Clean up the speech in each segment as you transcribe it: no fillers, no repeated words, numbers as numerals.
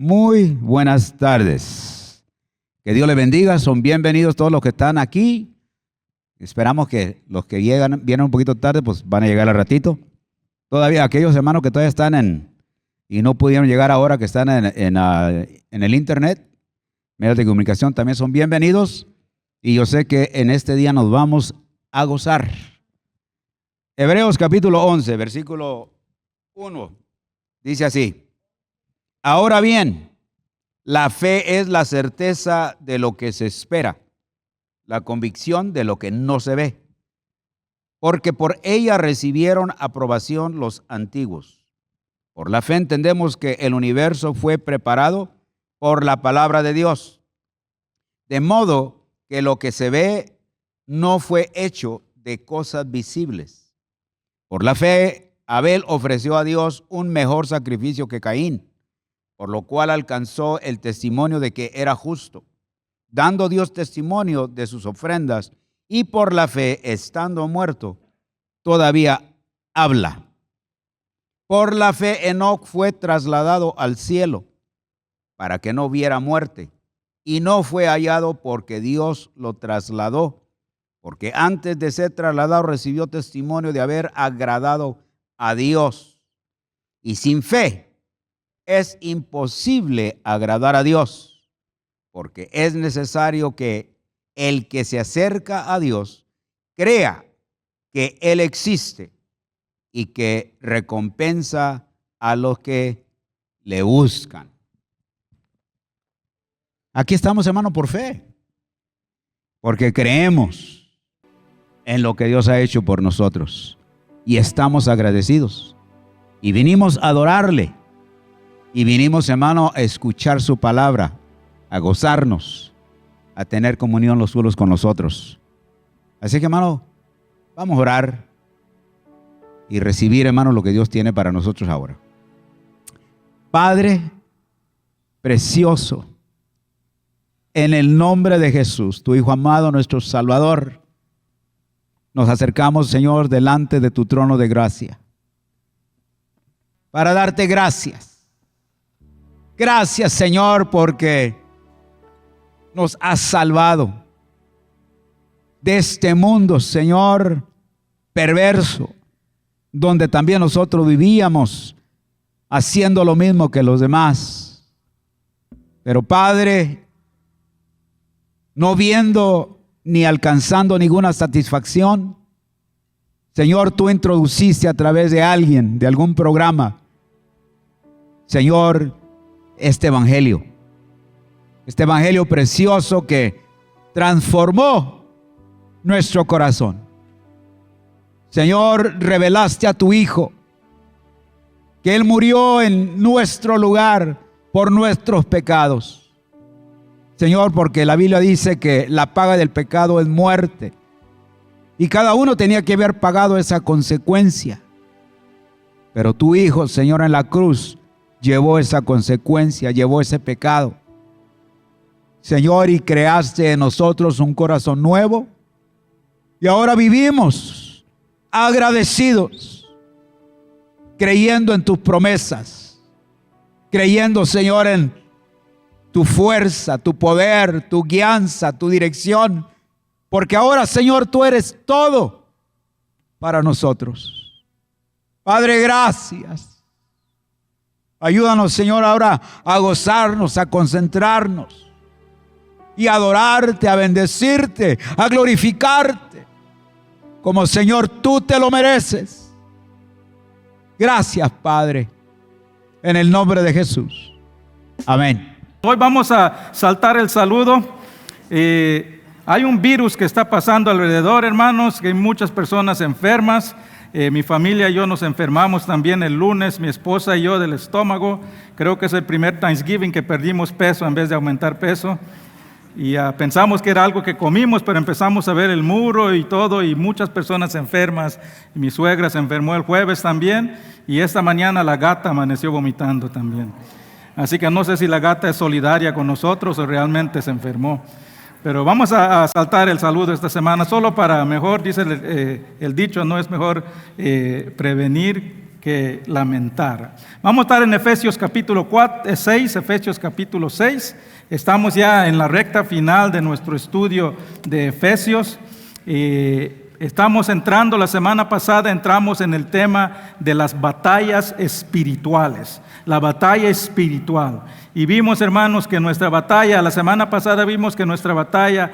Muy buenas tardes. Que Dios les bendiga. Son bienvenidos todos los que están aquí. Esperamos que los que vienen un poquito tarde, pues van a llegar al ratito. Todavía aquellos hermanos que todavía están y no pudieron llegar ahora, que están en el internet, medios de comunicación, también son bienvenidos. Y yo sé que en este día nos vamos a gozar. Hebreos capítulo 11, versículo 1, dice así: Ahora bien, la fe es la certeza de lo que se espera, la convicción de lo que no se ve, porque por ella recibieron aprobación los antiguos. Por la fe entendemos que el universo fue preparado por la palabra de Dios, de modo que lo que se ve no fue hecho de cosas visibles. Por la fe, Abel ofreció a Dios un mejor sacrificio que Caín, por lo cual alcanzó el testimonio de que era justo, dando Dios testimonio de sus ofrendas, y por la fe, estando muerto, todavía habla. Por la fe, Enoc fue trasladado al cielo para que no viera muerte, y no fue hallado porque Dios lo trasladó, porque antes de ser trasladado recibió testimonio de haber agradado a Dios. Y sin fe es imposible agradar a Dios, porque es necesario que el que se acerca a Dios crea que Él existe y que recompensa a los que le buscan. Aquí estamos, hermano, por fe, porque creemos en lo que Dios ha hecho por nosotros y estamos agradecidos y vinimos a adorarle. Y vinimos, hermano, a escuchar su palabra, a gozarnos, a tener comunión los unos con los otros. Así que, hermano, vamos a orar y recibir, hermano, lo que Dios tiene para nosotros ahora. Padre precioso, en el nombre de Jesús, tu Hijo amado, nuestro Salvador, nos acercamos, Señor, delante de tu trono de gracia para darte gracias. Gracias, Señor, porque nos has salvado de este mundo, Señor, perverso, donde también nosotros vivíamos haciendo lo mismo que los demás. Pero, Padre, no viendo ni alcanzando ninguna satisfacción, Señor, tú introduciste a través de alguien, de algún programa, Señor, este evangelio precioso que transformó nuestro corazón. Señor, revelaste a tu Hijo, que Él murió en nuestro lugar por nuestros pecados. Señor, porque la Biblia dice que la paga del pecado es muerte, y cada uno tenía que haber pagado esa consecuencia. Pero tu Hijo, Señor, en la cruz llevó esa consecuencia, llevó ese pecado. Señor, y creaste en nosotros un corazón nuevo. Y ahora vivimos agradecidos, creyendo en tus promesas, creyendo, Señor, en tu fuerza, tu poder, tu guianza, tu dirección. Porque ahora, Señor, tú eres todo para nosotros. Padre, gracias. Ayúdanos, Señor, ahora a gozarnos, a concentrarnos y a adorarte, a bendecirte, a glorificarte, como, Señor, tú te lo mereces. Gracias, Padre, en el nombre de Jesús. Amén. Hoy vamos a saltar el saludo. Hay un virus que está pasando alrededor, hermanos, que hay muchas personas enfermas. Mi familia y yo nos enfermamos también el lunes, mi esposa y yo, del estómago. Creo que es el primer Thanksgiving que perdimos peso en vez de aumentar peso. Y pensamos que era algo que comimos, pero empezamos a ver el muro y todo, y muchas personas enfermas. Mi suegra se enfermó el jueves también, y esta mañana la gata amaneció vomitando también. Así que no sé si la gata es solidaria con nosotros o realmente se enfermó. Pero vamos a saltar el saludo esta semana, solo para mejor, dice el dicho, no es mejor prevenir que lamentar. Vamos a estar en Efesios capítulo 6, Efesios capítulo 6. Estamos ya en la recta final de nuestro estudio de Efesios. Estamos entrando, la semana pasada entramos en el tema de las batallas espirituales, la batalla espiritual. Y vimos, hermanos, que nuestra batalla, la semana pasada vimos que nuestra batalla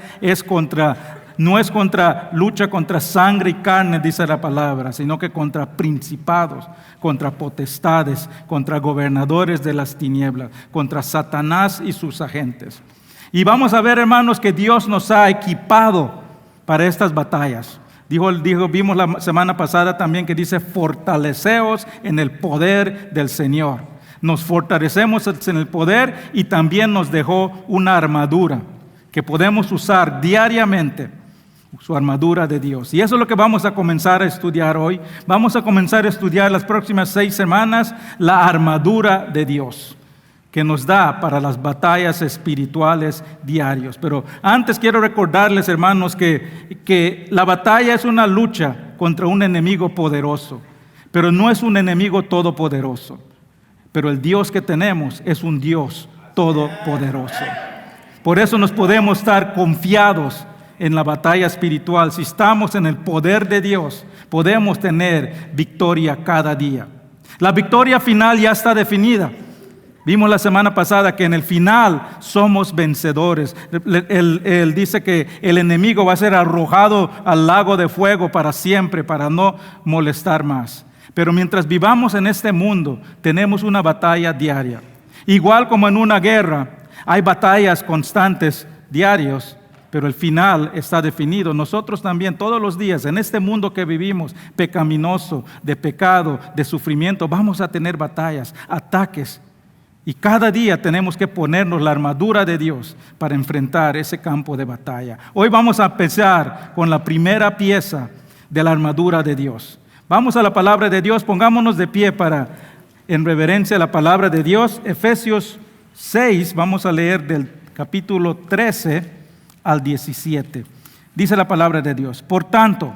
no es contra lucha contra sangre y carne, dice la palabra, sino que contra principados, contra potestades, contra gobernadores de las tinieblas, contra Satanás y sus agentes. Y vamos a ver, hermanos, que Dios nos ha equipado para estas batallas. Vimos la semana pasada también que dice, fortaleceos en el poder del Señor. Nos fortalecemos en el poder y también nos dejó una armadura que podemos usar diariamente, su armadura de Dios. Y eso es lo que vamos a comenzar a estudiar hoy. Vamos a comenzar a estudiar las próximas 6 semanas la armadura de Dios que nos da para las batallas espirituales diarios. Pero antes quiero recordarles, hermanos, que la batalla es una lucha contra un enemigo poderoso, pero no es un enemigo todopoderoso. Pero el Dios que tenemos es un Dios todopoderoso. Por eso nos podemos estar confiados en la batalla espiritual. Si estamos en el poder de Dios, podemos tener victoria cada día. La victoria final ya está definida. Vimos la semana pasada que en el final somos vencedores. Él dice que el enemigo va a ser arrojado al lago de fuego para siempre, para no molestar más. Pero mientras vivamos en este mundo, tenemos una batalla diaria. Igual como en una guerra, hay batallas constantes diarios, pero el final está definido. Nosotros también todos los días en este mundo que vivimos, pecaminoso, de pecado, de sufrimiento, vamos a tener batallas, ataques. Y cada día tenemos que ponernos la armadura de Dios para enfrentar ese campo de batalla. Hoy vamos a empezar con la primera pieza de la armadura de Dios. Vamos a la palabra de Dios, pongámonos de pie en reverencia a la palabra de Dios. Efesios 6, vamos a leer del capítulo 13 al 17. Dice la palabra de Dios: por tanto,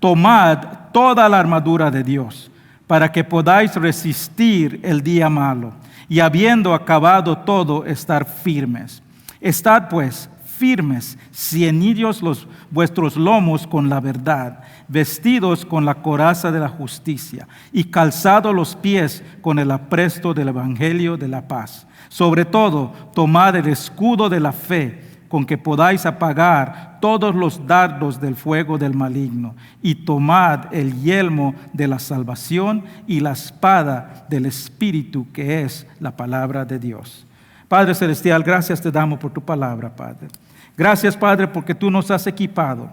tomad toda la armadura de Dios, para que podáis resistir el día malo, y habiendo acabado todo, estar firmes. Estad pues firmes, ceñidos vuestros lomos con la verdad, vestidos con la coraza de la justicia, y calzados los pies con el apresto del evangelio de la paz. Sobre todo, tomad el escudo de la fe, con que podáis apagar todos los dardos del fuego del maligno, y tomad el yelmo de la salvación y la espada del Espíritu, que es la palabra de Dios. Padre Celestial, gracias te damos por tu palabra, Padre. Gracias, Padre, porque tú nos has equipado,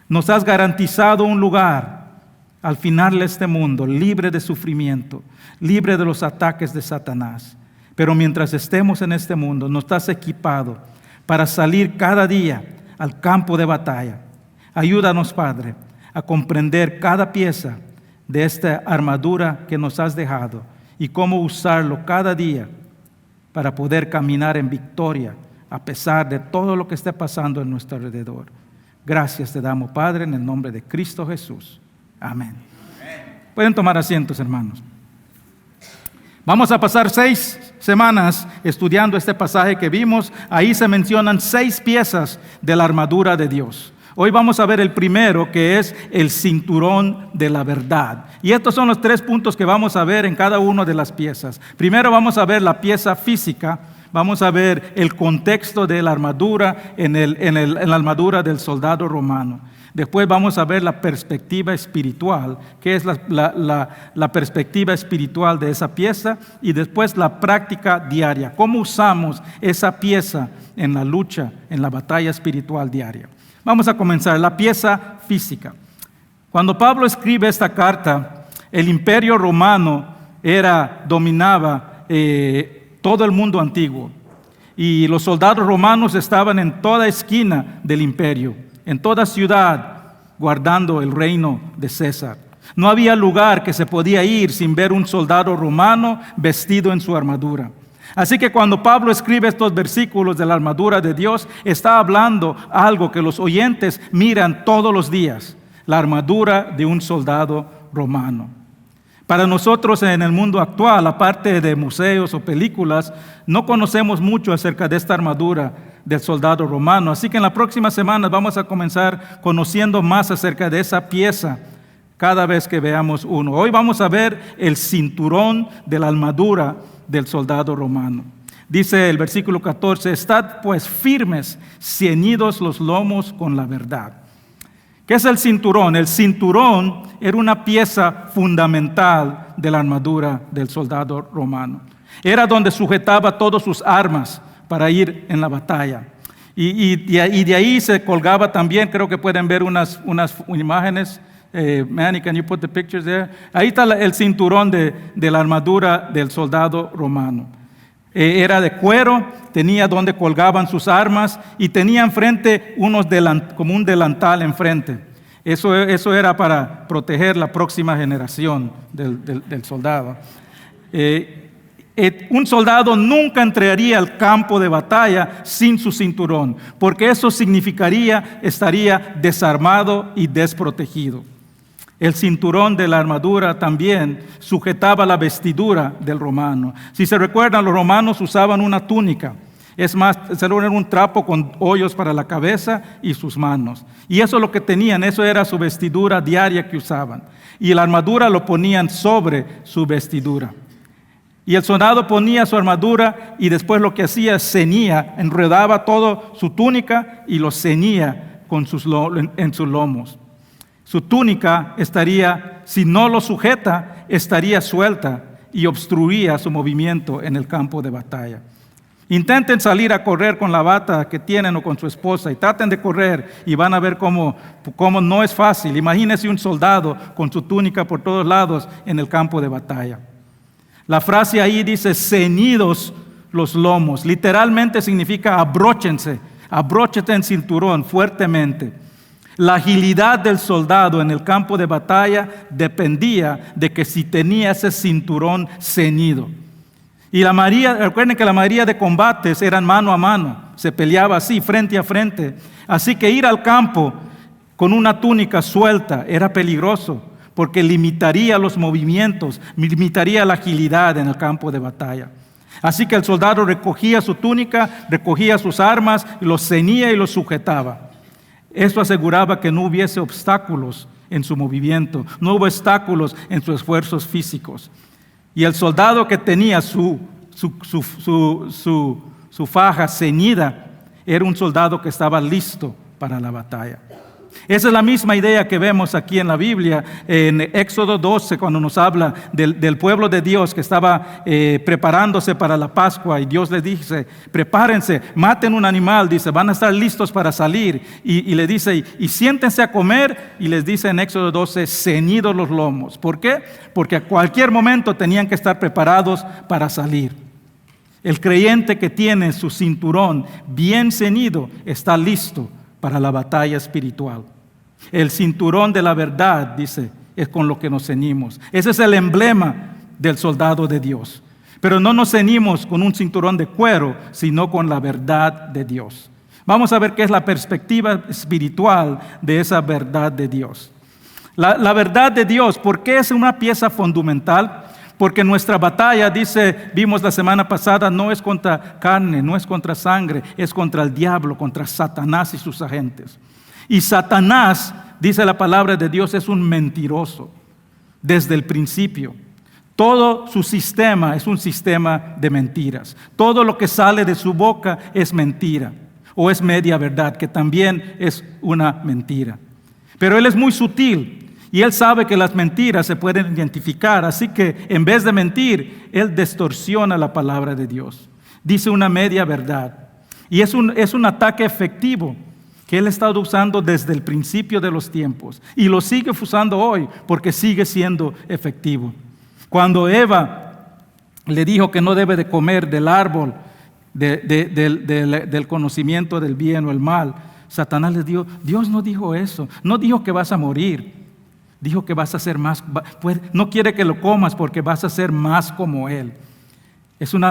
nos has garantizado un lugar al final de este mundo, libre de sufrimiento, libre de los ataques de Satanás. Pero mientras estemos en este mundo, nos has equipado para salir cada día al campo de batalla. Ayúdanos, Padre, a comprender cada pieza de esta armadura que nos has dejado y cómo usarlo cada día para poder caminar en victoria a pesar de todo lo que esté pasando en nuestro alrededor. Gracias te damos, Padre, en el nombre de Cristo Jesús. Amén. Pueden tomar asientos, hermanos. Vamos a pasar 6 semanas estudiando este pasaje que vimos. Ahí se mencionan 6 piezas de la armadura de Dios. Hoy vamos a ver el primero, que es el cinturón de la verdad. Y estos son los 3 puntos que vamos a ver en cada una de las piezas. Primero vamos a ver la pieza física. Vamos a ver el contexto de la armadura en la armadura del soldado romano. Después vamos a ver la perspectiva espiritual, que es la perspectiva espiritual de esa pieza, y después la práctica diaria. ¿Cómo usamos esa pieza en la lucha, en la batalla espiritual diaria? Vamos a comenzar, la pieza física. Cuando Pablo escribe esta carta, el imperio romano dominaba todo el mundo antiguo. Y los soldados romanos estaban en toda esquina del imperio, en toda ciudad, guardando el reino de César. No había lugar que se podía ir sin ver un soldado romano vestido en su armadura. Así que cuando Pablo escribe estos versículos de la armadura de Dios, está hablando algo que los oyentes miran todos los días: la armadura de un soldado romano. Para nosotros en el mundo actual, aparte de museos o películas, no conocemos mucho acerca de esta armadura del soldado romano. Así que en las próximas semanas vamos a comenzar conociendo más acerca de esa pieza cada vez que veamos uno. Hoy vamos a ver el cinturón de la armadura del soldado romano. Dice el versículo 14, estad pues firmes, ceñidos los lomos con la verdad. ¿Qué es el cinturón? El cinturón era una pieza fundamental de la armadura del soldado romano. Era donde sujetaba todas sus armas para ir en la batalla. Y de ahí se colgaba también, creo que pueden ver unas imágenes. Manny, can you put the pictures there? Ahí está el cinturón de la armadura del soldado romano. Era de cuero, tenía donde colgaban sus armas y tenía enfrente como un delantal enfrente. Eso era para proteger la próxima generación del soldado. Un soldado nunca entraría al campo de batalla sin su cinturón, porque eso significaría estaría desarmado y desprotegido. El cinturón de la armadura también sujetaba la vestidura del romano. Si se recuerdan, los romanos usaban una túnica. Es más, era un trapo con hoyos para la cabeza y sus manos. Y eso es lo que tenían, eso era su vestidura diaria que usaban. Y la armadura lo ponían sobre su vestidura. Y el soldado ponía su armadura y después lo que hacía, ceñía, enredaba todo su túnica y lo ceñía en sus lomos. Su túnica estaría, si no lo sujeta, estaría suelta y obstruía su movimiento en el campo de batalla. Intenten salir a correr con la bata que tienen o con su esposa y traten de correr y van a ver cómo no es fácil. Imagínense un soldado con su túnica por todos lados en el campo de batalla. La frase ahí dice, ceñidos los lomos. Literalmente significa abróchense en cinturón fuertemente. La agilidad del soldado en el campo de batalla dependía de que si tenía ese cinturón ceñido. Y recuerden que la mayoría de combates eran mano a mano, se peleaba así, frente a frente. Así que ir al campo con una túnica suelta era peligroso, porque limitaría los movimientos, limitaría la agilidad en el campo de batalla. Así que el soldado recogía su túnica, recogía sus armas, los ceñía y los sujetaba. Esto aseguraba que no hubiese obstáculos en su movimiento, no hubo obstáculos en sus esfuerzos físicos. Y el soldado que tenía su faja ceñida era un soldado que estaba listo para la batalla. Esa es la misma idea que vemos aquí en la Biblia, en Éxodo 12, cuando nos habla del pueblo de Dios que estaba preparándose para la Pascua, y Dios les dice, prepárense, maten un animal, dice, van a estar listos para salir, y le dice, y siéntense a comer, y les dice en Éxodo 12, ceñidos los lomos. ¿Por qué? Porque a cualquier momento tenían que estar preparados para salir. El creyente que tiene su cinturón bien ceñido está listo para la batalla espiritual. El cinturón de la verdad, dice, es con lo que nos ceñimos. Ese es el emblema del soldado de Dios. Pero no nos ceñimos con un cinturón de cuero, sino con la verdad de Dios. Vamos a ver qué es la perspectiva espiritual de esa verdad de Dios. La verdad de Dios, ¿por qué es una pieza fundamental? Porque nuestra batalla, vimos la semana pasada, no es contra carne, no es contra sangre, es contra el diablo, contra Satanás y sus agentes. Y Satanás, dice la palabra de Dios, es un mentiroso desde el principio. Todo su sistema es un sistema de mentiras. Todo lo que sale de su boca es mentira o es media verdad, que también es una mentira. Pero él es muy sutil. Y él sabe que las mentiras se pueden identificar, así que en vez de mentir, él distorsiona la palabra de Dios. Dice una media verdad. Y es un ataque efectivo que él ha estado usando desde el principio de los tiempos. Y lo sigue usando hoy porque sigue siendo efectivo. Cuando Eva le dijo que no debe de comer del árbol del conocimiento del bien o el mal, Satanás le dijo, Dios no dijo eso, no dijo que vas a morir. Dijo que vas a ser más, no quiere que lo comas porque vas a ser más como Él. Es un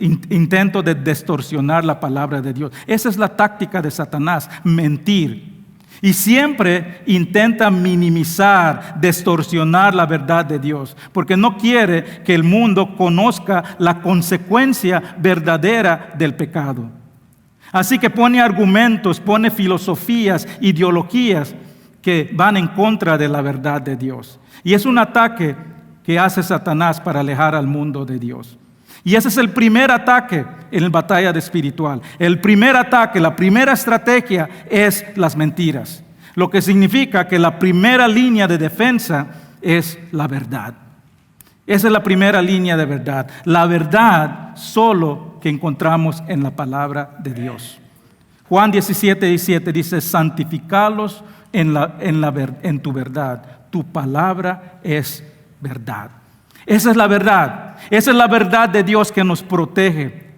intento de distorsionar la palabra de Dios. Esa es la táctica de Satanás, mentir. Y siempre intenta minimizar, distorsionar la verdad de Dios, porque no quiere que el mundo conozca la consecuencia verdadera del pecado. Así que pone argumentos, pone filosofías, ideologías que van en contra de la verdad de Dios. Y es un ataque que hace Satanás para alejar al mundo de Dios. Y ese es el primer ataque en la batalla espiritual. El primer ataque, la primera estrategia es las mentiras. Lo que significa que la primera línea de defensa es la verdad. Esa es la primera línea de verdad. La verdad solo que encontramos en la palabra de Dios. Juan 17:17 dice, santificalos en tu verdad. Tu palabra es verdad. Esa es la verdad. Esa es la verdad de Dios que nos protege.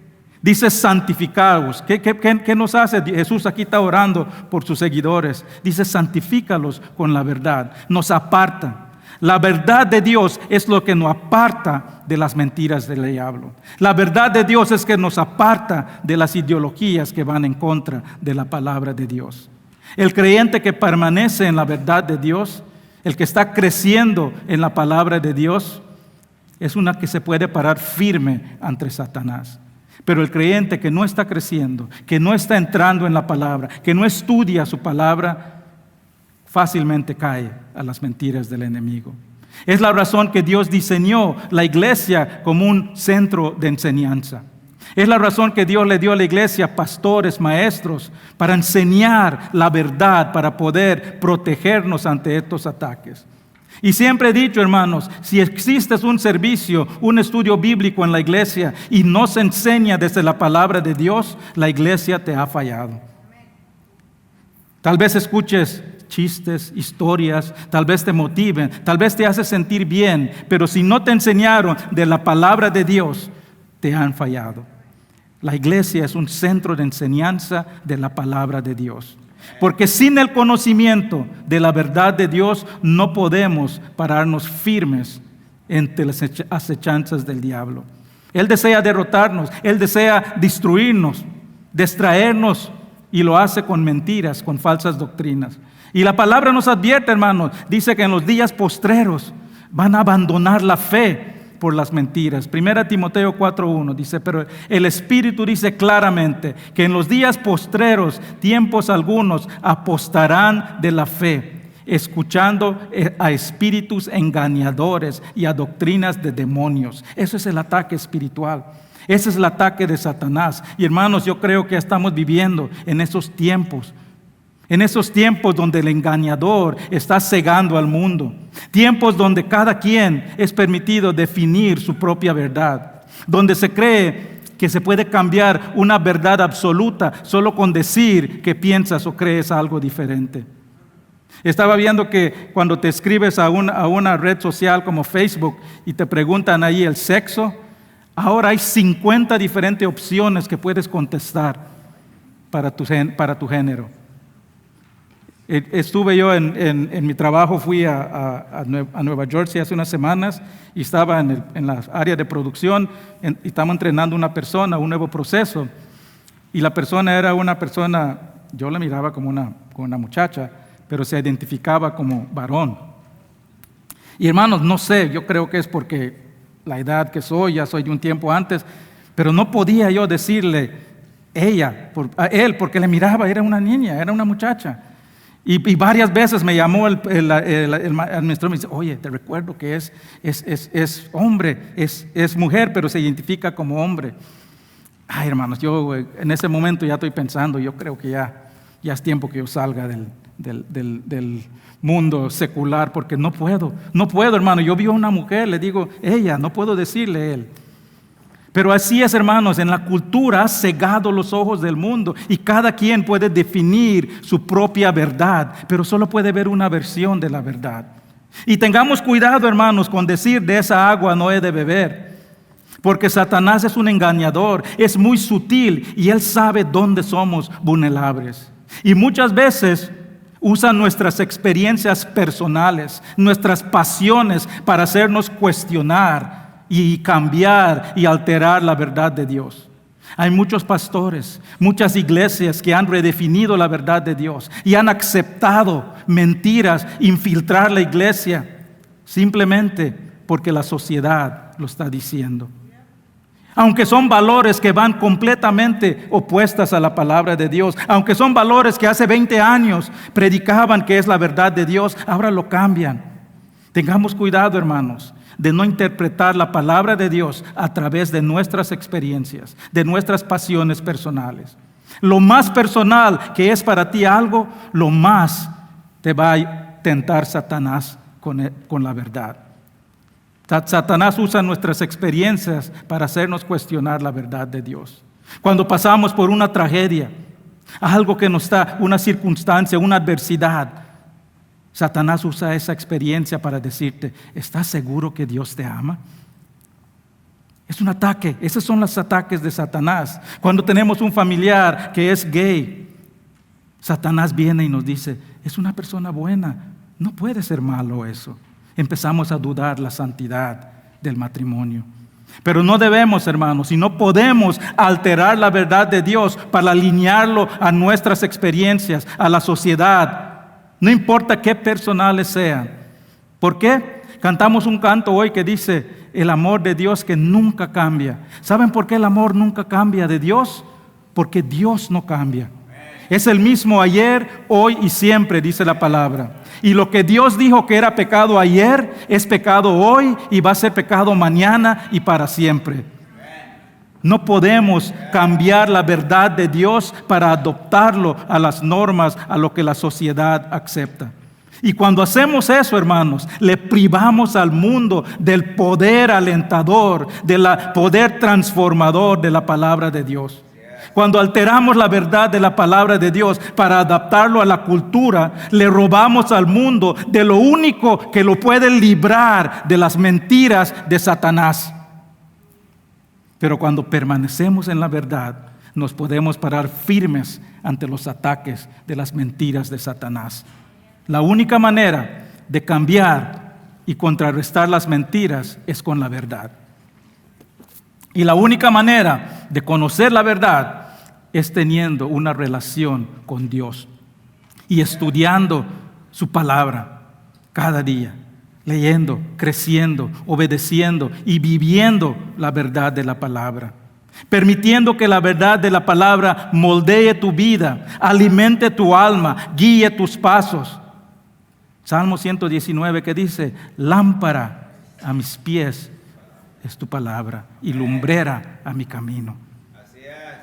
Dice santificados. ¿Qué nos hace? Jesús aquí está orando por sus seguidores. Dice santifícalos con la verdad. Nos aparta. La verdad de Dios es lo que nos aparta de las mentiras del diablo. La verdad de Dios es que nos aparta de las ideologías que van en contra de la palabra de Dios. El creyente que permanece en la verdad de Dios, el que está creciendo en la palabra de Dios, es una que se puede parar firme ante Satanás. Pero el creyente que no está creciendo, que no está entrando en la palabra, que no estudia su palabra, fácilmente cae a las mentiras del enemigo. Es la razón que Dios diseñó la iglesia como un centro de enseñanza. Es la razón que Dios le dio a la iglesia pastores, maestros, para enseñar la verdad, para poder protegernos ante estos ataques. Y siempre he dicho, hermanos, si existe un servicio, un estudio bíblico en la iglesia y no se enseña desde la palabra de Dios, la iglesia te ha fallado. Tal vez escuches chistes, historias, tal vez te motiven, tal vez te hace sentir bien, pero si no te enseñaron de la palabra de Dios, te han fallado. La iglesia es un centro de enseñanza de la palabra de Dios. Porque sin el conocimiento de la verdad de Dios no podemos pararnos firmes ante las acechanzas del diablo. Él desea derrotarnos, Él desea destruirnos, distraernos, y lo hace con mentiras, con falsas doctrinas. Y la palabra nos advierte, hermanos, dice que en los días postreros van a abandonar la fe por las mentiras. 1 Timoteo 4:1 dice, pero el Espíritu dice claramente que en los días postreros, tiempos algunos apostarán de la fe, escuchando a espíritus engañadores y a doctrinas de demonios. Eso es el ataque espiritual. Ese es el ataque de Satanás. Y hermanos, yo creo que estamos viviendo en esos tiempos. En esos tiempos donde el engañador está cegando al mundo. Tiempos donde cada quien es permitido definir su propia verdad. Donde se cree que se puede cambiar una verdad absoluta solo con decir que piensas o crees algo diferente. Estaba viendo que cuando te escribes a una red social como Facebook y te preguntan ahí el sexo, ahora hay 50 diferentes opciones que puedes contestar para tu género. Estuve yo en mi trabajo, fui a Nueva Jersey hace unas semanas y estaba en la área de producción y estamos entrenando a una persona, un nuevo proceso. Y la persona era una persona, yo la miraba como una muchacha, pero se identificaba como varón. Y hermanos, no sé, yo creo que es porque la edad que soy, ya soy de un tiempo antes, pero no podía yo decirle a él, porque le miraba, era una niña, era una muchacha. Y varias veces me llamó el administrador y me dice, oye, te recuerdo que es hombre, es mujer, pero se identifica como hombre. Ay, hermanos, yo en ese momento ya estoy pensando, yo creo que ya es tiempo que yo salga del mundo secular, porque no puedo, hermano. Yo vi a una mujer, le digo, ella, no puedo decirle él. Pero así es, hermanos, en la cultura ha cegado los ojos del mundo y cada quien puede definir su propia verdad, pero solo puede ver una versión de la verdad. Y tengamos cuidado, hermanos, con decir de esa agua no he de beber, porque Satanás es un engañador, es muy sutil y él sabe dónde somos vulnerables. Y muchas veces usa nuestras experiencias personales, nuestras pasiones para hacernos cuestionar y cambiar y alterar la verdad de Dios. Hay muchos pastores, muchas iglesias que han redefinido la verdad de Dios y han aceptado mentiras, infiltrar la iglesia simplemente porque la sociedad lo está diciendo. Aunque son valores que van completamente opuestas a la palabra de Dios, aunque son valores que hace 20 años predicaban que es la verdad de Dios, ahora lo cambian. Tengamos cuidado, hermanos, de no interpretar la palabra de Dios a través de nuestras experiencias, de nuestras pasiones personales. Lo más personal que es para ti algo, lo más te va a tentar Satanás con la verdad. Satanás usa nuestras experiencias para hacernos cuestionar la verdad de Dios. Cuando pasamos por una tragedia, algo que nos da una circunstancia, una adversidad, Satanás usa esa experiencia para decirte, ¿estás seguro que Dios te ama? Es un ataque. Esos son los ataques de Satanás. Cuando tenemos un familiar que es gay, Satanás viene y nos dice, es una persona buena, no puede ser malo eso. Empezamos a dudar la santidad del matrimonio. Pero no debemos, hermanos, y no podemos alterar la verdad de Dios para alinearlo a nuestras experiencias, a la sociedad. No importa qué personales sean. ¿Por qué? Cantamos un canto hoy que dice, el amor de Dios que nunca cambia. ¿Saben por qué el amor nunca cambia de Dios? Porque Dios no cambia. Es el mismo ayer, hoy y siempre, dice la palabra. Y lo que Dios dijo que era pecado ayer, es pecado hoy y va a ser pecado mañana y para siempre. No podemos cambiar la verdad de Dios para adoptarlo a las normas, a lo que la sociedad acepta. Y cuando hacemos eso, hermanos, le privamos al mundo del poder alentador, del poder transformador de la palabra de Dios. Cuando alteramos la verdad de la palabra de Dios para adaptarlo a la cultura, le robamos al mundo de lo único que lo puede librar de las mentiras de Satanás. Pero cuando permanecemos en la verdad, nos podemos parar firmes ante los ataques de las mentiras de Satanás. La única manera de cambiar y contrarrestar las mentiras es con la verdad. Y la única manera de conocer la verdad es teniendo una relación con Dios y estudiando su palabra cada día, leyendo, creciendo, obedeciendo y viviendo la verdad de la palabra. Permitiendo que la verdad de la palabra moldee tu vida, alimente tu alma, guíe tus pasos. Salmo 119 que dice, lámpara a mis pies es tu palabra y lumbrera a mi camino.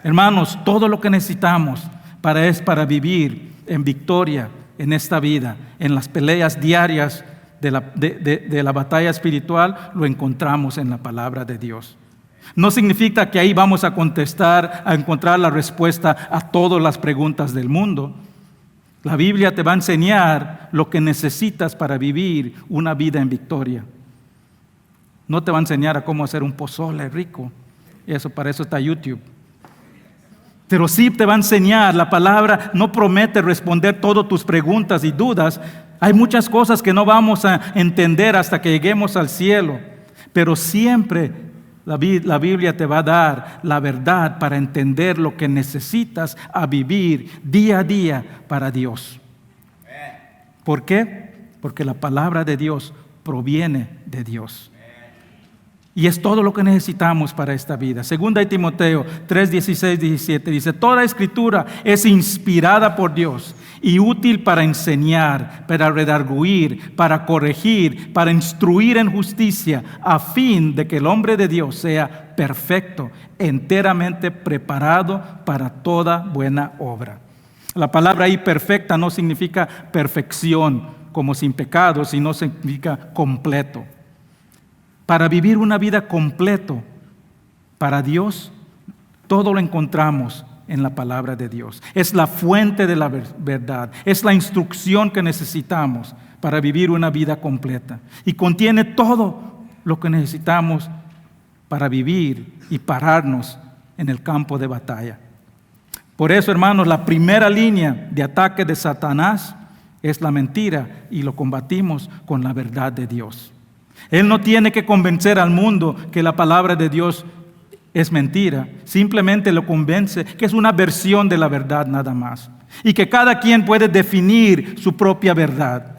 Hermanos, todo lo que necesitamos para vivir en victoria en esta vida, en las peleas diarias de la batalla espiritual, lo encontramos en la palabra de Dios. No significa que ahí vamos a encontrar la respuesta a todas las preguntas del mundo. La Biblia te va a enseñar lo que necesitas para vivir una vida en victoria. No te va a enseñar a cómo hacer un pozole rico. Para eso está YouTube. Pero sí te va a enseñar, la palabra no promete responder todas tus preguntas y dudas. Hay muchas cosas que no vamos a entender hasta que lleguemos al cielo. Pero siempre la Biblia te va a dar la verdad para entender lo que necesitas a vivir día a día para Dios. ¿Por qué? Porque la palabra de Dios proviene de Dios. Y es todo lo que necesitamos para esta vida. Segunda de Timoteo 3, 16, 17 dice, toda escritura es inspirada por Dios y útil para enseñar, para redarguir, para corregir, para instruir en justicia, a fin de que el hombre de Dios sea perfecto, enteramente preparado para toda buena obra. La palabra ahí perfecta no significa perfección como sin pecado, sino significa completo. Para vivir una vida completo para Dios, todo lo encontramos en la palabra de Dios. Es la fuente de la verdad, es la instrucción que necesitamos para vivir una vida completa. Y contiene todo lo que necesitamos para vivir y pararnos en el campo de batalla. Por eso, hermanos, la primera línea de ataque de Satanás es la mentira y lo combatimos con la verdad de Dios. Él no tiene que convencer al mundo que la palabra de Dios es mentira, simplemente lo convence que es una versión de la verdad nada más. Y que cada quien puede definir su propia verdad.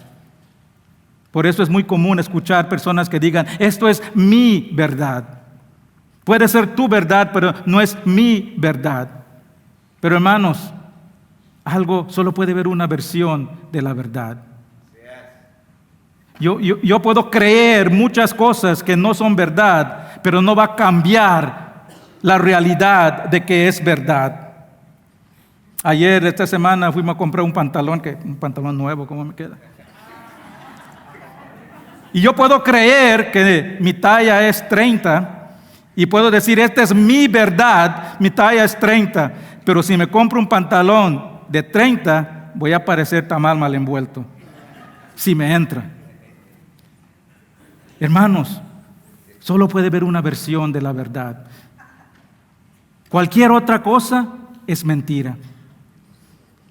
Por eso es muy común escuchar personas que digan, esto es mi verdad. Puede ser tu verdad, pero no es mi verdad. Pero hermanos, algo solo puede haber una versión de la verdad. Yo puedo creer muchas cosas que no son verdad, pero no va a cambiar la realidad de que es verdad. Ayer, esta semana, fuimos a comprar un pantalón nuevo, ¿cómo me queda? Y yo puedo creer que mi talla es 30 y puedo decir, esta es mi verdad, mi talla es 30, pero si me compro un pantalón de 30, voy a parecer tamal mal envuelto, si me entra. Hermanos, solo puede haber una versión de la verdad. Cualquier otra cosa es mentira.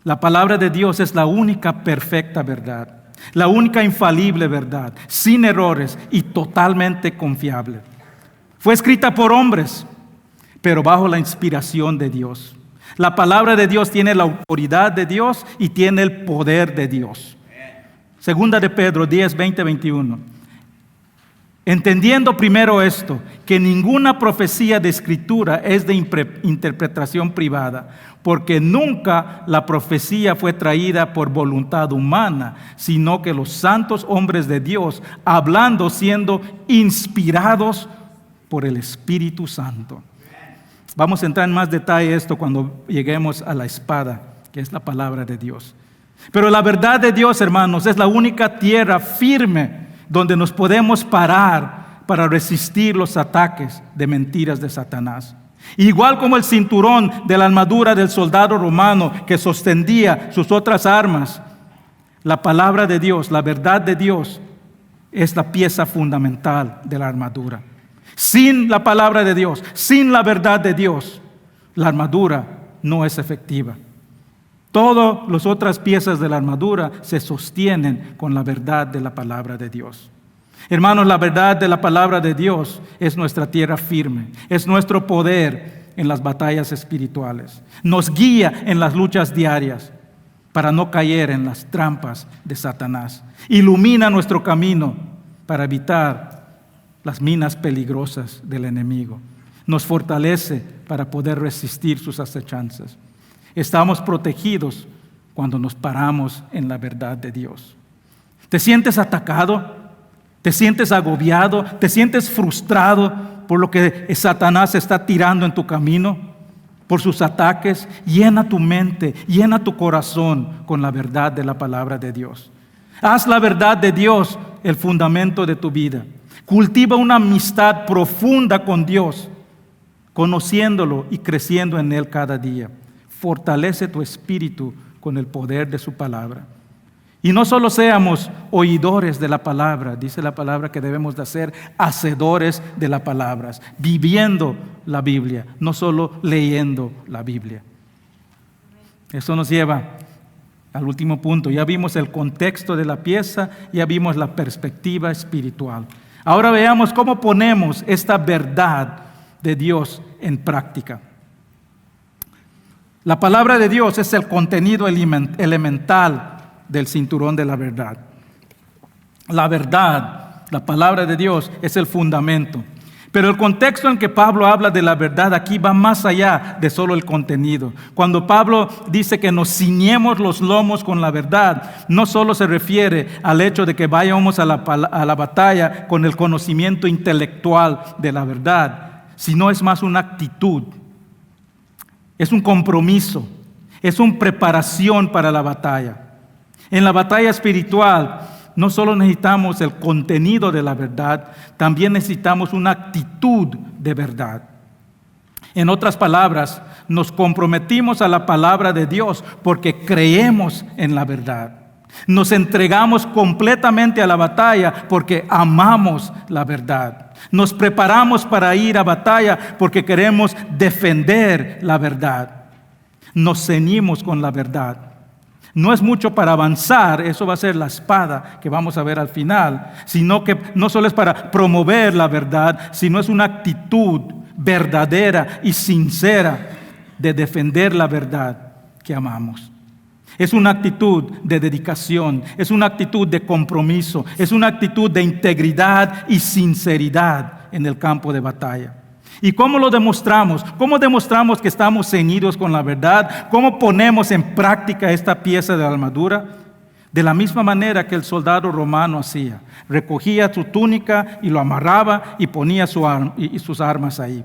La palabra de Dios es la única perfecta verdad, la única infalible verdad, sin errores y totalmente confiable. Fue escrita por hombres, pero bajo la inspiración de Dios. La palabra de Dios tiene la autoridad de Dios y tiene el poder de Dios. Segunda de Pedro 10, 20, 21. Entendiendo primero esto, que ninguna profecía de Escritura es de interpretación privada, porque nunca la profecía fue traída por voluntad humana, sino que los santos hombres de Dios, hablando, siendo inspirados por el Espíritu Santo. Vamos a entrar en más detalle esto cuando lleguemos a la espada, que es la palabra de Dios. Pero la verdad de Dios, hermanos, es la única tierra firme donde nos podemos parar para resistir los ataques de mentiras de Satanás. Igual como el cinturón de la armadura del soldado romano que sostenía sus otras armas, la palabra de Dios, la verdad de Dios, es la pieza fundamental de la armadura. Sin la palabra de Dios, sin la verdad de Dios, la armadura no es efectiva. Todas las otras piezas de la armadura se sostienen con la verdad de la palabra de Dios. Hermanos, la verdad de la palabra de Dios es nuestra tierra firme, es nuestro poder en las batallas espirituales. Nos guía en las luchas diarias para no caer en las trampas de Satanás. Ilumina nuestro camino para evitar las minas peligrosas del enemigo. Nos fortalece para poder resistir sus acechanzas. Estamos protegidos cuando nos paramos en la verdad de Dios. ¿Te sientes atacado? ¿Te sientes agobiado? ¿Te sientes frustrado por lo que Satanás está tirando en tu camino? ¿Por sus ataques? Llena tu mente, llena tu corazón con la verdad de la palabra de Dios. Haz la verdad de Dios el fundamento de tu vida. Cultiva una amistad profunda con Dios, conociéndolo y creciendo en Él cada día. Fortalece tu espíritu con el poder de su palabra. Y no solo seamos oidores de la palabra, dice la palabra que debemos de ser hacedores de las palabras, viviendo la Biblia, no solo leyendo la Biblia. Eso nos lleva al último punto. Ya vimos el contexto de la pieza, ya vimos la perspectiva espiritual. Ahora veamos cómo ponemos esta verdad de Dios en práctica. La palabra de Dios es el contenido elemental del cinturón de la verdad. La verdad, la palabra de Dios, es el fundamento. Pero el contexto en que Pablo habla de la verdad aquí va más allá de solo el contenido. Cuando Pablo dice que nos ciñemos los lomos con la verdad, no solo se refiere al hecho de que vayamos a la batalla con el conocimiento intelectual de la verdad, sino es más una actitud. Es un compromiso, es una preparación para la batalla. En la batalla espiritual no solo necesitamos el contenido de la verdad, también necesitamos una actitud de verdad. En otras palabras, nos comprometimos a la palabra de Dios porque creemos en la verdad. Nos entregamos completamente a la batalla porque amamos la verdad. Nos preparamos para ir a batalla porque queremos defender la verdad. Nos ceñimos con la verdad. No es mucho para avanzar, eso va a ser la espada que vamos a ver al final, sino que no solo es para promover la verdad, sino es una actitud verdadera y sincera de defender la verdad que amamos. Es una actitud de dedicación, es una actitud de compromiso, es una actitud de integridad y sinceridad en el campo de batalla. ¿Y cómo lo demostramos? ¿Cómo demostramos que estamos ceñidos con la verdad? ¿Cómo ponemos en práctica esta pieza de armadura? De la misma manera que el soldado romano hacía. Recogía su túnica y lo amarraba y ponía sus armas ahí.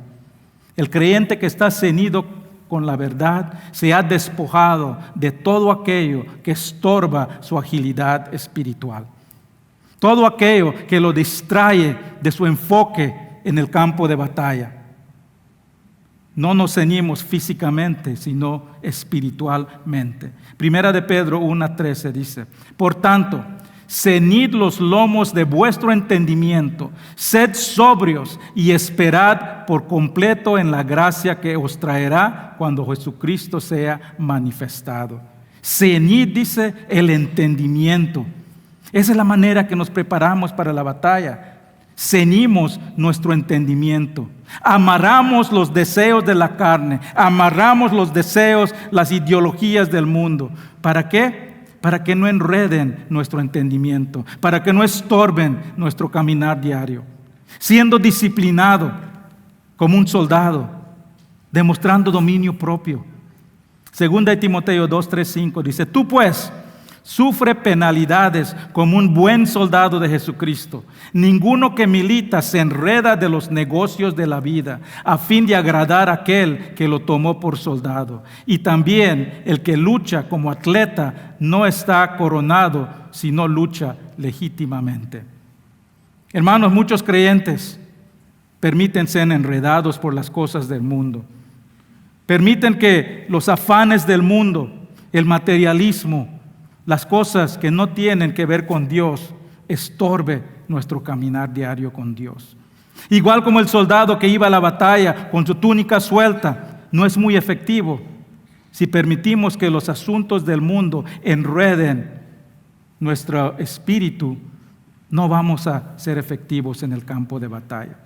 El creyente que está ceñido con la verdad se ha despojado de todo aquello que estorba su agilidad espiritual. Todo aquello que lo distrae de su enfoque en el campo de batalla. No nos ceñimos físicamente, sino espiritualmente. Primera de Pedro 1:13 dice: por tanto, ceñid los lomos de vuestro entendimiento, sed sobrios y esperad por completo en la gracia que os traerá cuando Jesucristo sea manifestado. Ceñid, dice, el entendimiento. Esa es la manera que nos preparamos para la batalla. Ceñimos nuestro entendimiento. Amarramos los deseos de la carne. Amarramos los deseos, las ideologías del mundo. ¿Para qué? Para que no enreden nuestro entendimiento. Para que no estorben nuestro caminar diario. Siendo disciplinado como un soldado. Demostrando dominio propio. Segunda de Timoteo 2:3-5 dice: tú pues sufre penalidades como un buen soldado de Jesucristo. Ninguno que milita se enreda de los negocios de la vida, a fin de agradar a aquel que lo tomó por soldado. Y también el que lucha como atleta no está coronado, sino lucha legítimamente. Hermanos, muchos creyentes permiten ser enredados por las cosas del mundo. Permiten que los afanes del mundo, el materialismo, las cosas que no tienen que ver con Dios, estorbe nuestro caminar diario con Dios. Igual como el soldado que iba a la batalla con su túnica suelta, no es muy efectivo si permitimos que los asuntos del mundo enreden nuestro espíritu. No vamos a ser efectivos en el campo de batalla.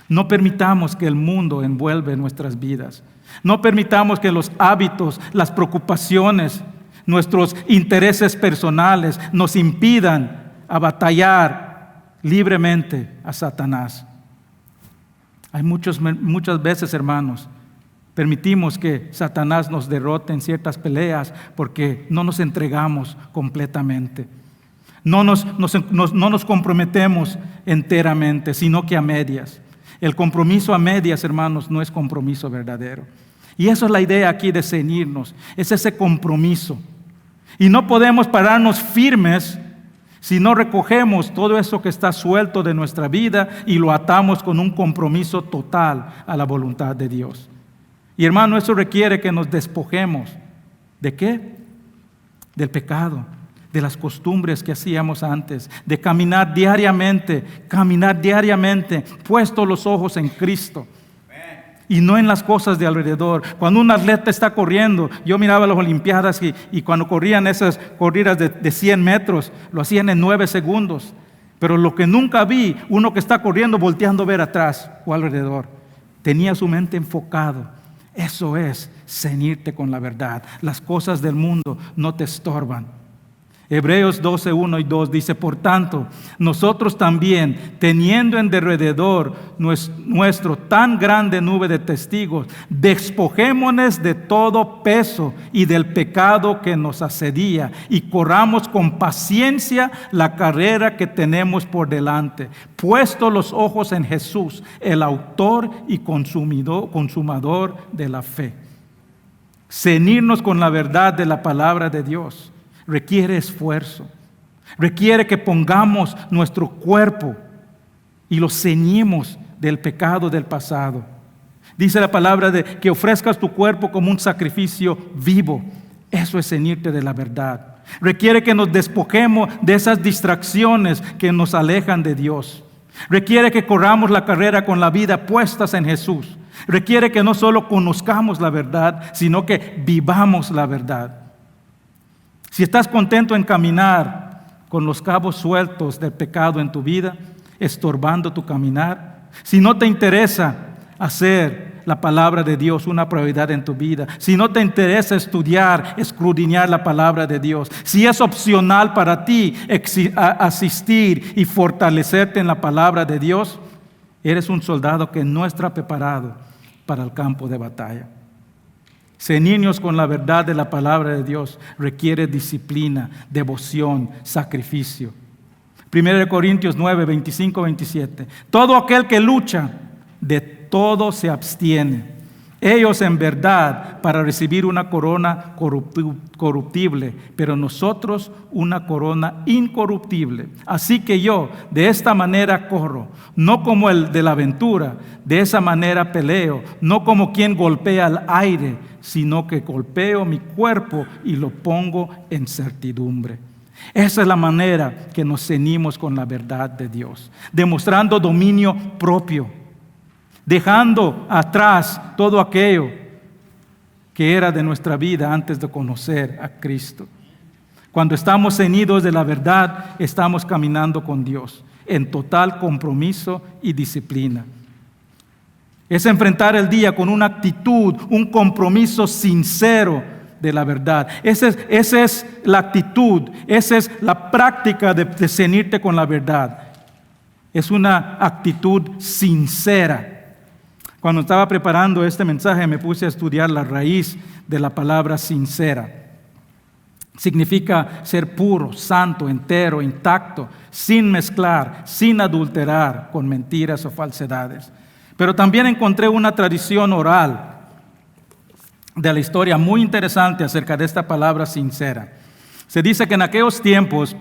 No permitamos que el mundo envuelva nuestras vidas. No permitamos que los hábitos, las preocupaciones, nuestros intereses personales nos impidan a batallar libremente a Satanás. Hay muchas veces, hermanos, permitimos que Satanás nos derrote en ciertas peleas porque no nos entregamos completamente. No nos comprometemos enteramente, sino que a medias. El compromiso a medias, hermanos, no es compromiso verdadero. Y eso es la idea aquí de ceñirnos, es ese compromiso. Y no podemos pararnos firmes si no recogemos todo eso que está suelto de nuestra vida y lo atamos con un compromiso total a la voluntad de Dios. Y hermano, eso requiere que nos despojemos. ¿De qué? Del pecado, de las costumbres que hacíamos antes, de caminar diariamente, puestos los ojos en Cristo. Y no en las cosas de alrededor. Cuando un atleta está corriendo, yo miraba las Olimpiadas y cuando corrían esas corridas de 100 metros, lo hacían en 9 segundos. Pero lo que nunca vi, uno que está corriendo volteando a ver atrás o alrededor. Tenía su mente enfocado. Eso es ceñirte con la verdad. Las cosas del mundo no te estorban. Hebreos 12:1 y 2 dice: por tanto, nosotros también, teniendo en derredor nuestro tan grande nube de testigos, despojémonos de todo peso y del pecado que nos asedia, y corramos con paciencia la carrera que tenemos por delante, puesto los ojos en Jesús, el autor y consumador de la fe. Ceñirnos con la verdad de la palabra de Dios requiere esfuerzo, requiere que pongamos nuestro cuerpo y lo ceñimos del pecado del pasado. Dice la palabra de que ofrezcas tu cuerpo como un sacrificio vivo. Eso es ceñirte de la verdad. Requiere que nos despojemos de esas distracciones que nos alejan de Dios. Requiere que corramos la carrera con la vida puestas en Jesús. Requiere que no solo conozcamos la verdad, sino que vivamos la verdad. Si estás contento en caminar con los cabos sueltos del pecado en tu vida, estorbando tu caminar, si no te interesa hacer la palabra de Dios una prioridad en tu vida, si no te interesa estudiar, escudriñar la palabra de Dios, si es opcional para ti asistir y fortalecerte en la palabra de Dios, eres un soldado que no está preparado para el campo de batalla. Ceñirnos con la verdad de la palabra de Dios requiere disciplina, devoción, sacrificio. 1 Corintios 9, 25, 27. Todo aquel que lucha, de todo se abstiene. Ellos en verdad para recibir una corona corruptible, pero nosotros una corona incorruptible. Así que yo de esta manera corro, no como el de la aventura, de esa manera peleo, no como quien golpea al aire, sino que golpeo mi cuerpo y lo pongo en certidumbre. Esa es la manera que nos ceñimos con la verdad de Dios, demostrando dominio propio, dejando atrás todo aquello que era de nuestra vida antes de conocer a Cristo. Cuando estamos ceñidos de la verdad, estamos caminando con Dios en total compromiso y disciplina. Es enfrentar el día con una actitud, un compromiso sincero de la verdad. Esa es la actitud, esa es la práctica de ceñirte con la verdad. Es una actitud sincera. Cuando estaba preparando este mensaje me puse a estudiar la raíz de la palabra sincera. Significa ser puro, santo, entero, intacto, sin mezclar, sin adulterar con mentiras o falsedades. Pero también encontré una tradición oral de la historia muy interesante acerca de esta palabra sincera. Se dice que en aquellos tiempos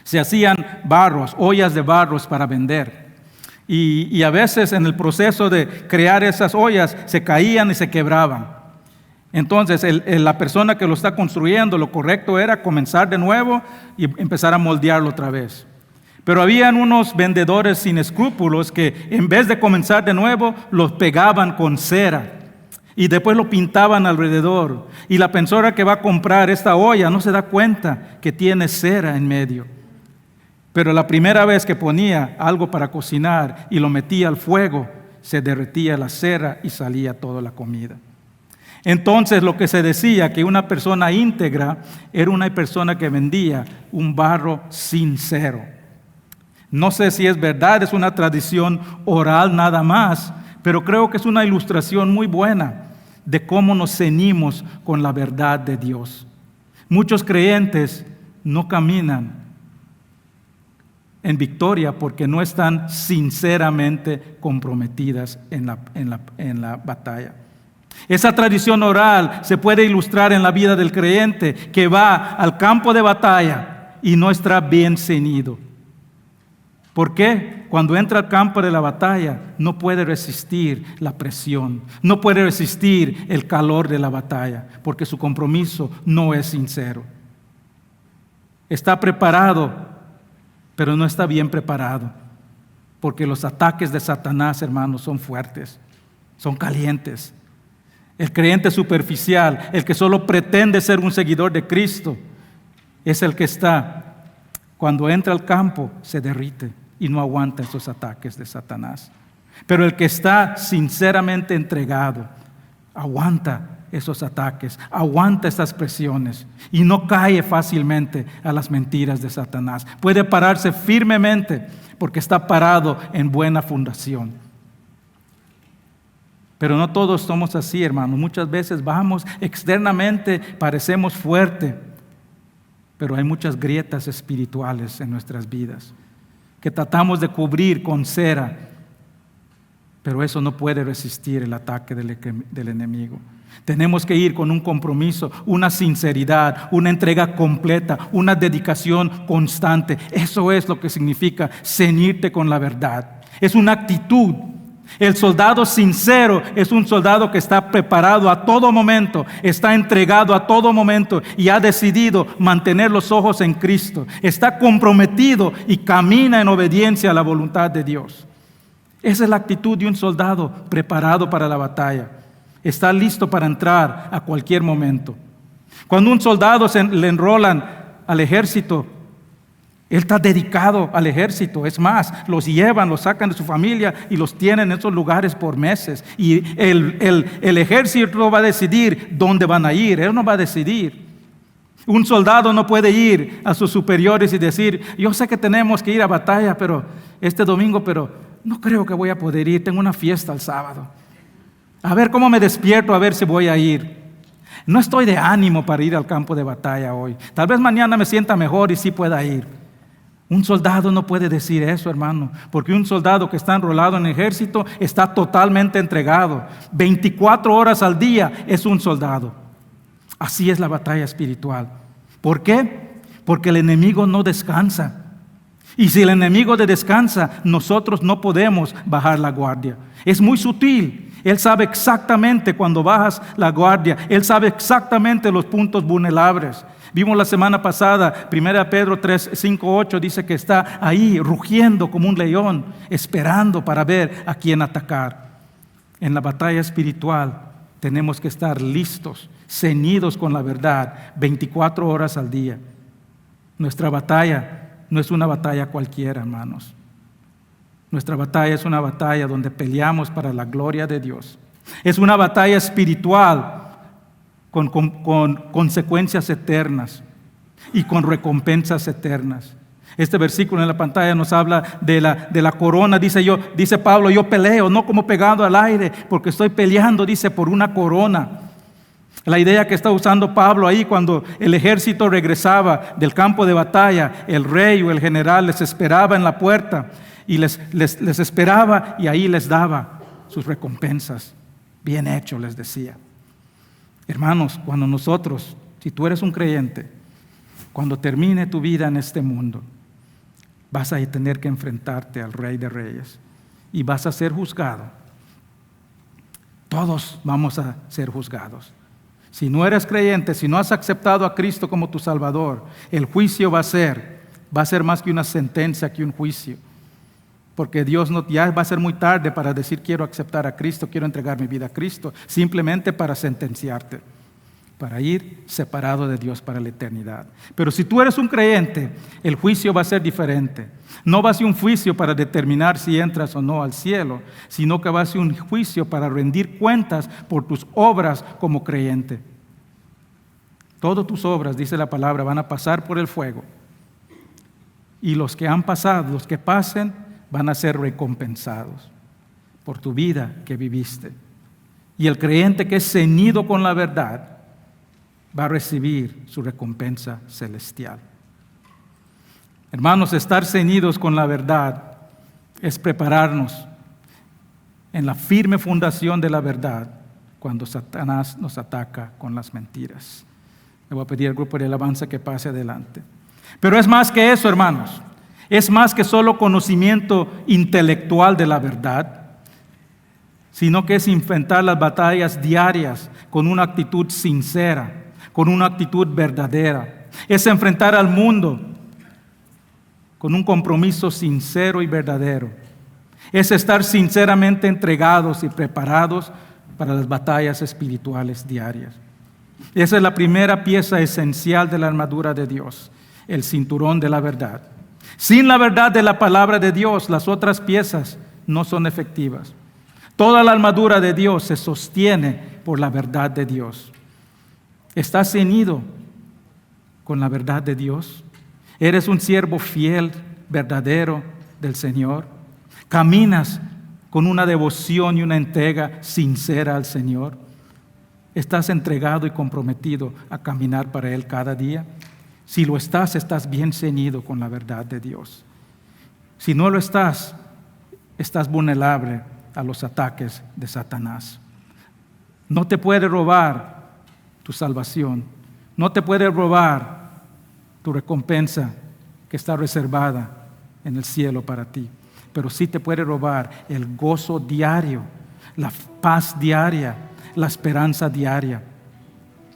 se hacían barros, ollas de barros para vender. Y a veces en el proceso de crear esas ollas se caían y se quebraban. Entonces la persona que lo está construyendo, lo correcto era comenzar de nuevo y empezar a moldearlo otra vez. Pero habían unos vendedores sin escrúpulos que en vez de comenzar de nuevo, los pegaban con cera y después lo pintaban alrededor. Y la persona que va a comprar esta olla no se da cuenta que tiene cera en medio. Pero la primera vez que ponía algo para cocinar y lo metía al fuego, se derretía la cera y salía toda la comida. Entonces lo que se decía que una persona íntegra era una persona que vendía un barro sincero. No sé si es verdad, es una tradición oral nada más, pero creo que es una ilustración muy buena de cómo nos ceñimos con la verdad de Dios. Muchos creyentes no caminan en victoria porque no están sinceramente comprometidas en la batalla. Esa tradición oral se puede ilustrar en la vida del creyente que va al campo de batalla y no está bien ceñido. ¿Por qué? Cuando entra al campo de la batalla no puede resistir la presión, no puede resistir el calor de la batalla porque su compromiso no es sincero. Está preparado, pero no está bien preparado, porque los ataques de Satanás, hermanos, son fuertes, son calientes. El creyente superficial, el que solo pretende ser un seguidor de Cristo, es el que está, cuando entra al campo, se derrite y no aguanta esos ataques de Satanás. Pero el que está sinceramente entregado, aguanta esos ataques, aguanta esas presiones y no cae fácilmente a las mentiras de Satanás. Puede pararse firmemente porque está parado en buena fundación. Pero no todos somos así, hermanos. Muchas veces vamos externamente, parecemos fuertes, pero hay muchas grietas espirituales en nuestras vidas que tratamos de cubrir con cera, pero eso no puede resistir el ataque del enemigo. Tenemos que ir con un compromiso, una sinceridad, una entrega completa, una dedicación constante. Eso es lo que significa ceñirte con la verdad. Es una actitud. El soldado sincero es un soldado que está preparado a todo momento, está entregado a todo momento y ha decidido mantener los ojos en Cristo. Está comprometido y camina en obediencia a la voluntad de Dios. Esa es la actitud de un soldado preparado para la batalla. Está listo para entrar a cualquier momento. Cuando un soldado le enrolan al ejército, Él está dedicado al ejército. Es más, los llevan, los sacan de su familia y los tienen en esos lugares por meses. Y el ejército va a decidir dónde van a ir. Él no va a decidir. Un soldado no puede ir a sus superiores y decir, yo sé que tenemos que ir a batalla este domingo, pero no creo que voy a poder ir. Tengo una fiesta el sábado. A ver cómo me despierto, a ver si voy a ir. No estoy de ánimo para ir al campo de batalla hoy. Tal vez mañana me sienta mejor y sí pueda ir. Un soldado no puede decir eso, hermano, porque un soldado que está enrolado en el ejército está totalmente entregado. 24 horas al día es un soldado. Así es la batalla espiritual. ¿Por qué? Porque el enemigo no descansa. Y si el enemigo descansa, nosotros no podemos bajar la guardia. Es muy sutil. Él sabe exactamente cuando bajas la guardia. Él sabe exactamente los puntos vulnerables. Vimos la semana pasada, 1 Pedro 3, 5, 8, dice que está ahí rugiendo como un león, esperando para ver a quién atacar. En la batalla espiritual tenemos que estar listos, ceñidos con la verdad, 24 horas al día. Nuestra batalla no es una batalla cualquiera, hermanos. Nuestra batalla es una batalla donde peleamos para la gloria de Dios. Es una batalla espiritual con consecuencias eternas y con recompensas eternas. Este versículo en la pantalla nos habla de la corona. Dice Pablo, yo peleo, no como pegado al aire, porque estoy peleando, dice, por una corona. La idea que está usando Pablo ahí, cuando el ejército regresaba del campo de batalla, el rey o el general les esperaba en la puerta y les esperaba y ahí les daba sus recompensas. Bien hecho, les decía. Hermanos, cuando nosotros, si tú eres un creyente, cuando termine tu vida en este mundo, vas a tener que enfrentarte al Rey de Reyes y vas a ser juzgado. Todos vamos a ser juzgados. Si no eres creyente, si no has aceptado a Cristo como tu Salvador, el juicio va a ser más que una sentencia, que un juicio. Porque Dios ya va a ser muy tarde para decir quiero aceptar a Cristo, quiero entregar mi vida a Cristo, simplemente para sentenciarte, para ir separado de Dios para la eternidad. Pero si tú eres un creyente, el juicio va a ser diferente. No va a ser un juicio para determinar si entras o no al cielo, sino que va a ser un juicio para rendir cuentas por tus obras como creyente. Todas tus obras, dice la palabra, van a pasar por el fuego. Y los que han pasado, los que pasen, van a ser recompensados por tu vida que viviste. Y el creyente que es ceñido con la verdad va a recibir su recompensa celestial. Hermanos, estar ceñidos con la verdad es prepararnos en la firme fundación de la verdad cuando Satanás nos ataca con las mentiras. Le voy a pedir al grupo de alabanza que pase adelante. Pero es más que eso, hermanos. Es más que solo conocimiento intelectual de la verdad, sino que es enfrentar las batallas diarias con una actitud sincera, con una actitud verdadera. Es enfrentar al mundo con un compromiso sincero y verdadero. Es estar sinceramente entregados y preparados para las batallas espirituales diarias. Esa es la primera pieza esencial de la armadura de Dios, el cinturón de la verdad. Sin la verdad de la palabra de Dios, las otras piezas no son efectivas. Toda la armadura de Dios se sostiene por la verdad de Dios. ¿Estás ceñido con la verdad de Dios? ¿Eres un siervo fiel, verdadero del Señor? ¿Caminas con una devoción y una entrega sincera al Señor? ¿Estás entregado y comprometido a caminar para Él cada día? Si lo estás bien ceñido con la verdad de Dios. Si no lo estás vulnerable a los ataques de Satanás. No te puede robar tu salvación. No te puede robar tu recompensa que está reservada en el cielo para ti. Pero sí te puede robar el gozo diario, la paz diaria, la esperanza diaria.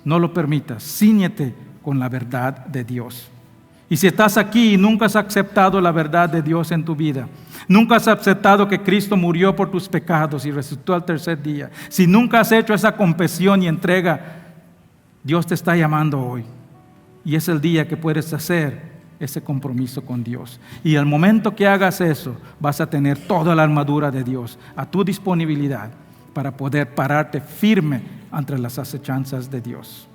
No lo permitas. Cíñete con la verdad de Dios. Y si estás aquí y nunca has aceptado la verdad de Dios en tu vida, nunca has aceptado que Cristo murió por tus pecados y resucitó al tercer día, si nunca has hecho esa confesión y entrega, Dios te está llamando hoy. Y es el día que puedes hacer ese compromiso con Dios. Y al momento que hagas eso, vas a tener toda la armadura de Dios a tu disponibilidad para poder pararte firme ante las acechanzas de Dios.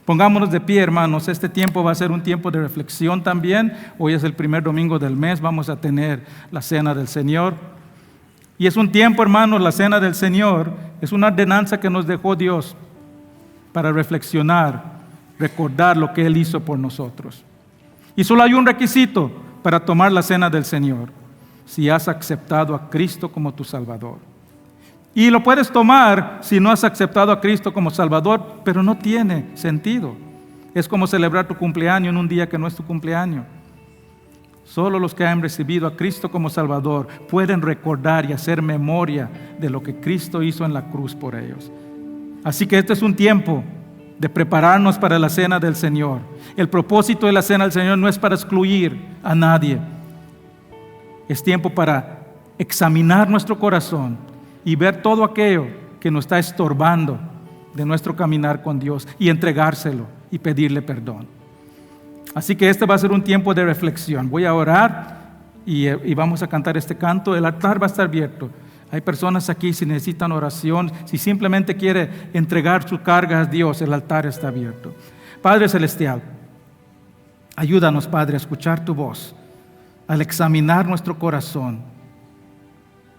Pongámonos de pie, hermanos. Este tiempo va a ser un tiempo de reflexión también. Hoy es el primer domingo del mes. Vamos a tener la Cena del Señor. Y es un tiempo, hermanos, la Cena del Señor es una ordenanza que nos dejó Dios para reflexionar, recordar lo que Él hizo por nosotros. Y solo hay un requisito para tomar la Cena del Señor: si has aceptado a Cristo como tu Salvador. Y lo puedes tomar si no has aceptado a Cristo como Salvador, pero no tiene sentido. Es como celebrar tu cumpleaños en un día que no es tu cumpleaños. Solo los que han recibido a Cristo como Salvador pueden recordar y hacer memoria de lo que Cristo hizo en la cruz por ellos. Así que este es un tiempo de prepararnos para la Cena del Señor. El propósito de la Cena del Señor no es para excluir a nadie. Es tiempo para examinar nuestro corazón y ver todo aquello que nos está estorbando de nuestro caminar con Dios y entregárselo y pedirle perdón. Así que este va a ser un tiempo de reflexión. Voy a orar y vamos a cantar este canto. El altar va a estar abierto. Hay personas aquí, si necesitan oración, si simplemente quiere entregar su carga a Dios, el altar está abierto. Padre Celestial, ayúdanos, Padre, a escuchar tu voz, al examinar nuestro corazón.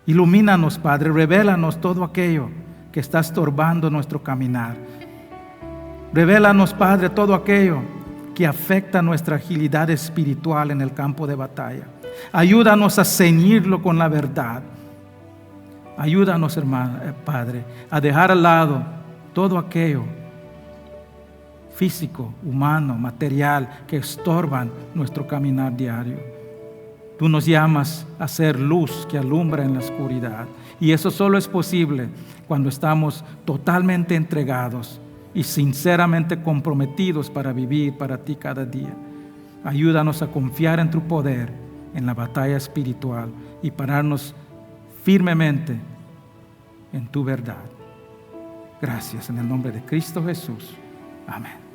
Ilumínanos, Padre, revélanos todo aquello que está estorbando nuestro caminar. Revélanos, Padre, todo aquello que afecta nuestra agilidad espiritual en el campo de batalla. Ayúdanos a ceñirlo con la verdad. Ayúdanos, hermano, Padre, a dejar al lado todo aquello físico, humano, material que estorban nuestro caminar diario. Tú nos llamas a ser luz que alumbra en la oscuridad. Y eso solo es posible cuando estamos totalmente entregados y sinceramente comprometidos para vivir para ti cada día. Ayúdanos a confiar en tu poder en la batalla espiritual y pararnos firmemente en tu verdad. Gracias en el nombre de Cristo Jesús. Amén.